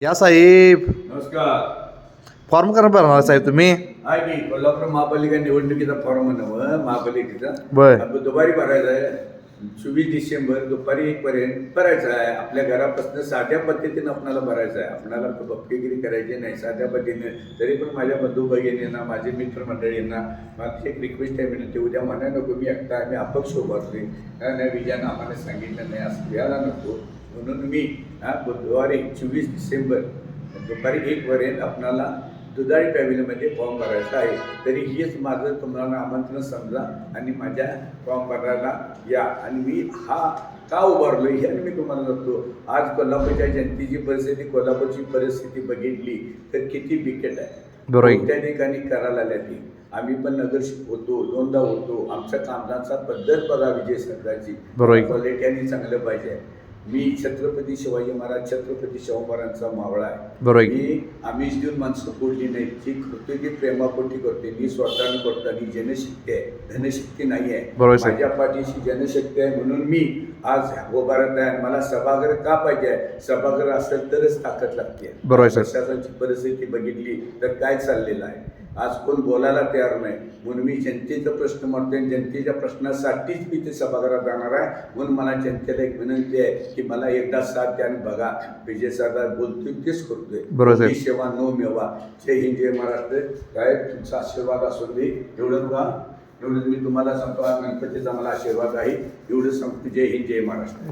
या साहेब नमस्कार. फॉर्म करा भरणार साहेब तुम्ही. आहे की कोल्हापूर महापालिका निवडणुकीचा फॉर्म नवं महापालिकेचा बर. आपण दुपारी भरायचा आहे. 24 डिसेंबर दुपारी 1 पर्यंत भरायचा आहे. आपल्या घरापासून साध्या पद्धतीनं आपल्याला भरायचं आहे. आपल्याला भक्तीगिरी करायची नाही, साध्या पद्धतीने. तरी पण माझ्या बंधू भगिनींना, माझे मित्रमंडळींना माझी एक रिक्वेस्ट आहे, विनंती, उद्या म्हणा नको मी एकटा आहे, मी अपक्ष उभारतोय नाही, विजयानं आम्हाला सांगितलं नाही असं द्यायला नको. म्हणून मी बुधवारी 24 डिसेंबर दुपारी 1 पर्यंत आपणाला दुधाळी फॅमिलीमध्ये फॉर्म भरायचा आहे. तरी हेच माझं तुम्हाला आमंत्रण समजा आणि माझ्या फॉर्म भरायला या. आणि मी का उभारलो हे मी तुम्हाला सांगतो. आज कोल्हापूरच्या जनतेची परिस्थिती, कोल्हापूरची परिस्थिती बघितली तर किती बिकट आहे. बरोबर. त्या ठिकाणी करायला आल्या ती. आम्ही पण नगरसेवक होतो, 2दा होतो. आमच्या कामगारांचा पद्धत बघा विजय सरकारची. बरोबर. क्वालिटी आणि चांगलं पाहिजे. मी छत्रपती शिवाजी महाराज, छत्रपती शाहू महाराजांचा मावळा आहे. बरोबर. मी आमिष देऊन माणसं फोडली नाही. जी करतोय ती प्रेमापोटी करते. मी स्वतःनं करतो आणि जनशक्ती आहे, धनशक्ती नाही आहे. बरोबर. माझ्या पाठीशी जनशक्ती आहे म्हणून मी आज उभारत आहे. मला सभागृह का पाहिजे आहे? सभागृह असेल तरच ताकद लागते. बरोबर सर. प्रशासनाची परिस्थिती बघितली तर काय चाललेलं आहे. आज कोण बोलायला तयार नाही. म्हणून मी जनतेचा प्रश्न मांडतोय. जनतेच्या प्रश्नासाठीच मी ते सभागृहात जाणार आहे. म्हणून मला जनतेला एक विनंती आहे की मला एकदा साथ द्या आणि बघा. विजय सरदार बोलतोय तेच करतोय. बरोबर. ही सेवा नो मेवा. जय हिंद, जय महाराष्ट्र. काय तुमचा आशीर्वाद असू दे. एवढं बघा, एवढंच मी तुम्हाला सांगतो. आज गणपतीचा मला आशीर्वाद आहे. एवढं सांगतो. जय हिंद, जय महाराष्ट्र.